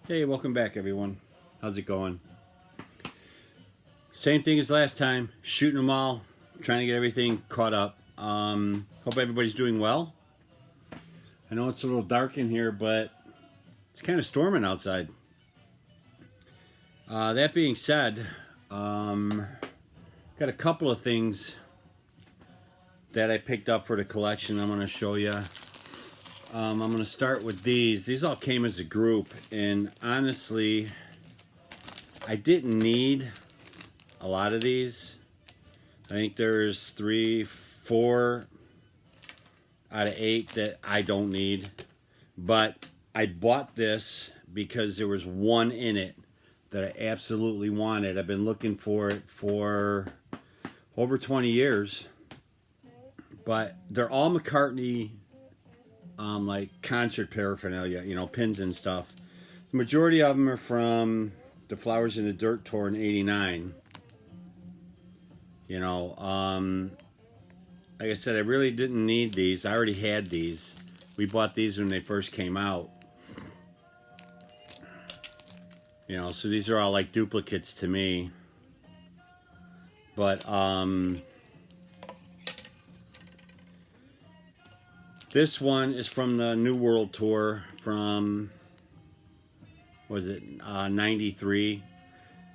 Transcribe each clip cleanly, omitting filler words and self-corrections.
Hey, welcome back everyone. How's it going? Same thing as last time, shooting them all, trying to get everything caught up. Hope everybody's doing well. I know it's a little dark in here, but it's kind of storming outside. That being said, got a couple of things that I picked up for the collection I'm going to show you. I'm going to start with these. These all came as a group, and honestly, I didn't need a lot of these. I think there's 3, 4 out of 8 that I don't need. But I bought this because there was one in it that I absolutely wanted. I've been looking for it for over 20 years. But they're all McCartney like concert paraphernalia, you know, pins and stuff. The majority of them are from the Flowers in the Dirt tour in '89. You know, like I said, I really didn't need these. I already had these. We bought these when they first came out. You know, so these are all like duplicates to me. But this one is from the New World Tour from, was it, 93.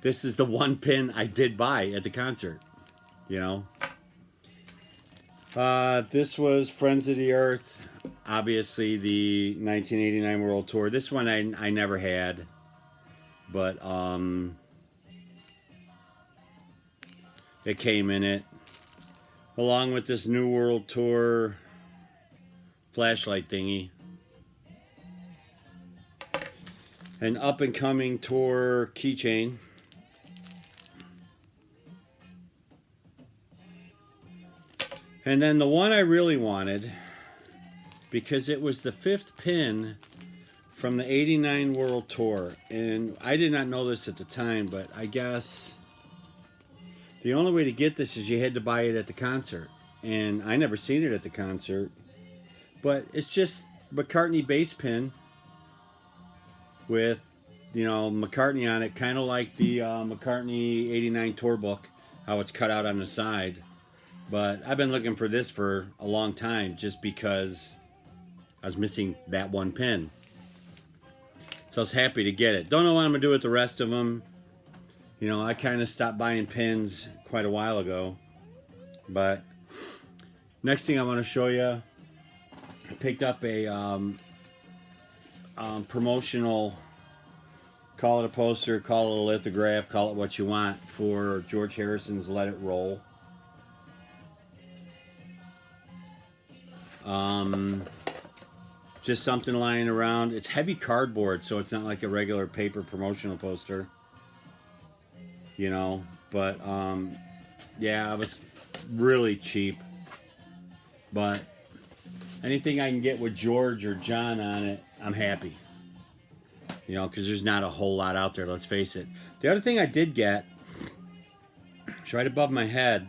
This is the one pin I did buy at the concert, you know. This was Friends of the Earth, obviously the 1989 World Tour. This one I never had, but it came in it, along with this New World Tour flashlight thingy. An up and coming tour keychain. And then the one I really wanted, because it was the 5th pin from the '89 World Tour. And I did not know this at the time, but I guess the only way to get this is you had to buy it at the concert. And I never seen it at the concert. But it's just McCartney bass pin with, you know, McCartney on it, kind of like the McCartney '89 tour book, how it's cut out on the side. But I've been looking for this for a long time just because I was missing that one pin. So I was happy to get it. Don't know what I'm going to do with the rest of them. You know, I kind of stopped buying pins quite a while ago. But next thing I want to show you, I picked up a promotional, call it a poster, call it a lithograph, call it what you want, for George Harrison's Let It Roll. Just something lying around. It's heavy cardboard, so it's not like a regular paper promotional poster. You know, but yeah, it was really cheap. But anything I can get with George or John on it, I'm happy. You know, because there's not a whole lot out there, let's face it. The other thing I did get, it's right above my head.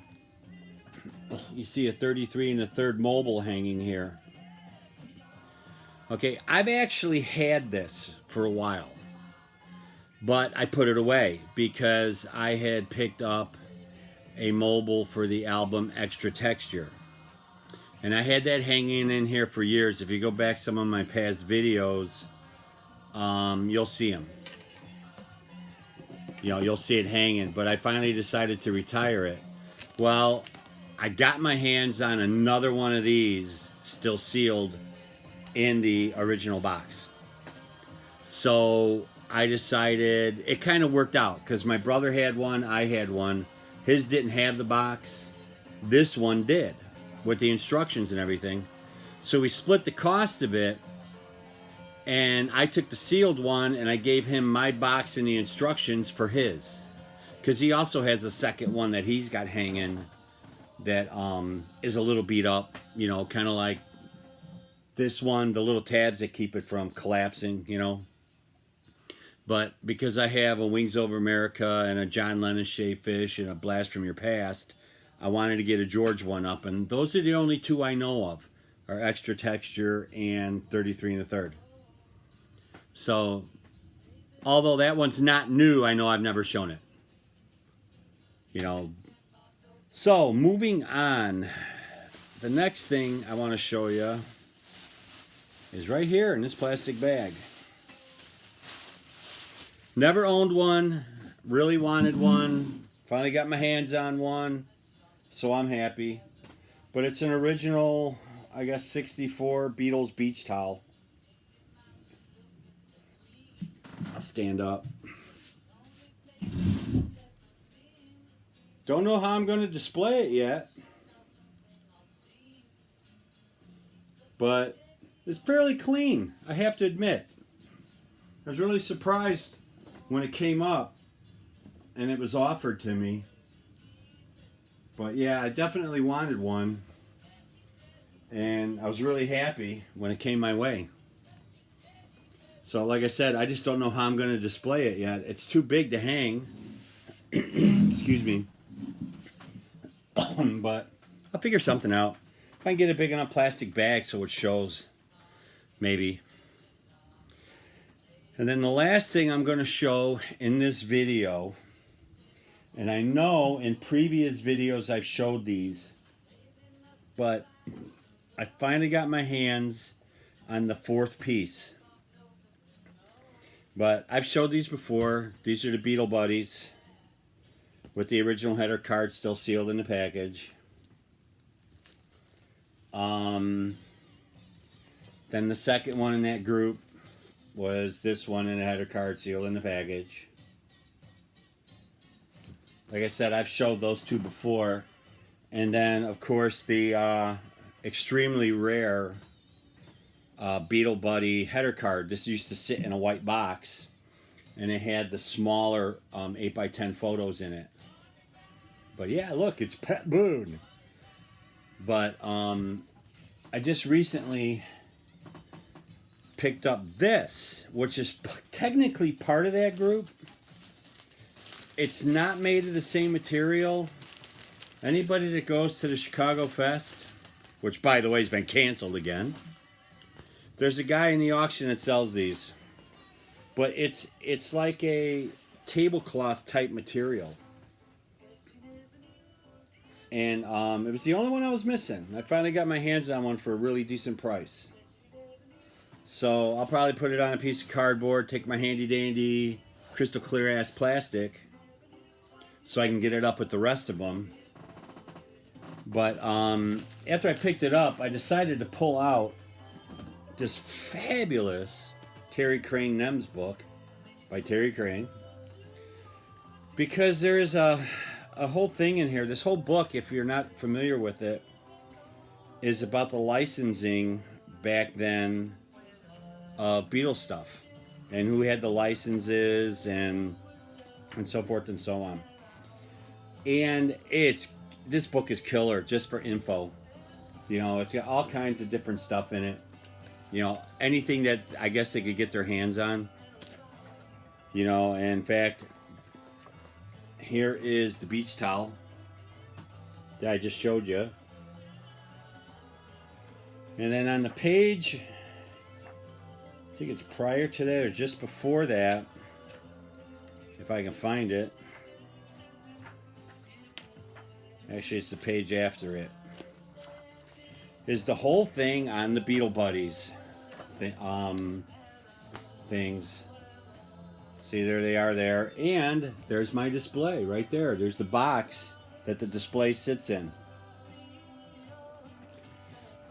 You see a 33 1/3 mobile hanging here. Okay, I've actually had this for a while. But I put it away because I had picked up a mobile for the album Extra Texture. And I had that hanging in here for years. If you go back some of my past videos, you'll see them. You know, you'll see it hanging. But I finally decided to retire it. Well, I got my hands on another one of these, still sealed, in the original box. So I decided, it kind of worked out, because my brother had one, I had one. His didn't have the box. This one did, with the instructions and everything. So we split the cost of it, and I took the sealed one and I gave him my box and the instructions for his, because he also has a second one that he's got hanging that is a little beat up, you know, kind of like this one, the little tabs that keep it from collapsing, you know. But because I have a Wings Over America and a John Lennon Shaved Fish and a Blast from Your Past, I wanted to get a George one up, and those are the only two I know of, are Extra Texture and 33 1/3. So Although that one's not new, I know I've never shown it. You know. So, moving on. The next thing I want to show you is right here in this plastic bag. Never owned one. Really wanted one. Finally got my hands on one. So I'm happy. But it's an original, I guess, 64 Beatles beach towel. I'll stand up. Don't know how I'm going to display it yet. But it's fairly clean, I have to admit. I was really surprised when it came up and it was offered to me. But yeah, I definitely wanted one. And I was really happy when it came my way. So like I said, I just don't know how I'm going to display it yet. It's too big to hang. Excuse me. But I'll figure something out. If I can get a big enough plastic bag so it shows, maybe. And then the last thing I'm going to show in this video, and I know in previous videos I've showed these, but I finally got my hands on the fourth piece. But I've showed these before. These are the Beetle Buddies with the original header card still sealed in the package. Then the second one in that group was this one in a header card sealed in the package. Like I said, I've showed those two before. And then, of course, the extremely rare Beetle Buddy header card. This used to sit in a white box, and it had the smaller 8x10 photos in it. But yeah, look, it's Pet Boone. But I just recently picked up this, which is technically part of that group. It's not made of the same material. Anybody that goes to the Chicago Fest, which by the way has been canceled again, there's a guy in the auction that sells these. But it's like a tablecloth type material. And it was the only one I was missing. I finally got my hands on one for a really decent price. So I'll probably put it on a piece of cardboard, take my handy dandy crystal clear ass plastic so I can get it up with the rest of them. But after I picked it up, I decided to pull out this fabulous Terry Crane Nems book by Terry Crane, because there is a whole thing in here. This whole book, if you're not familiar with it, is about the licensing back then of Beatles stuff and who had the licenses and so forth and so on. And this book is killer just for info. You know, it's got all kinds of different stuff in it. You know, anything that I guess they could get their hands on. You know, and in fact, here is the beach towel that I just showed you. And then on the page, I think it's prior to that or just before that, if I can find it. Actually, it's the page after it. Is the whole thing on the Beetle Buddies things. See, there they are there. And there's my display right there. There's the box that the display sits in.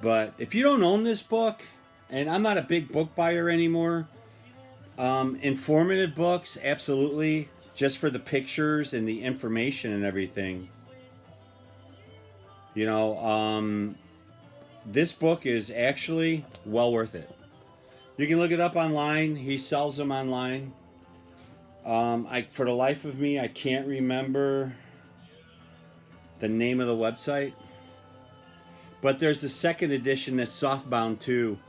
But if you don't own this book, and I'm not a big book buyer anymore, informative books, absolutely, just for the pictures and the information and everything. You know, this book is actually well worth it. You can look it up online. He sells them online. For the life of me, I can't remember the name of the website. But there's a second edition that's softbound too,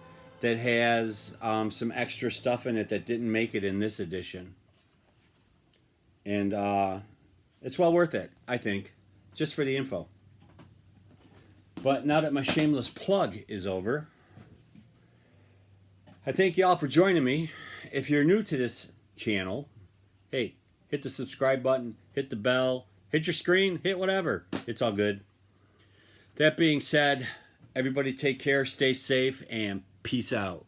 that has some extra stuff in it that didn't make it in this edition. And it's well worth it, I think, just for the info. But now that my shameless plug is over, I thank you all for joining me. If you're new to this channel, hey, hit the subscribe button, hit the bell, hit your screen, hit whatever. It's all good. That being said, everybody take care, stay safe, and peace out.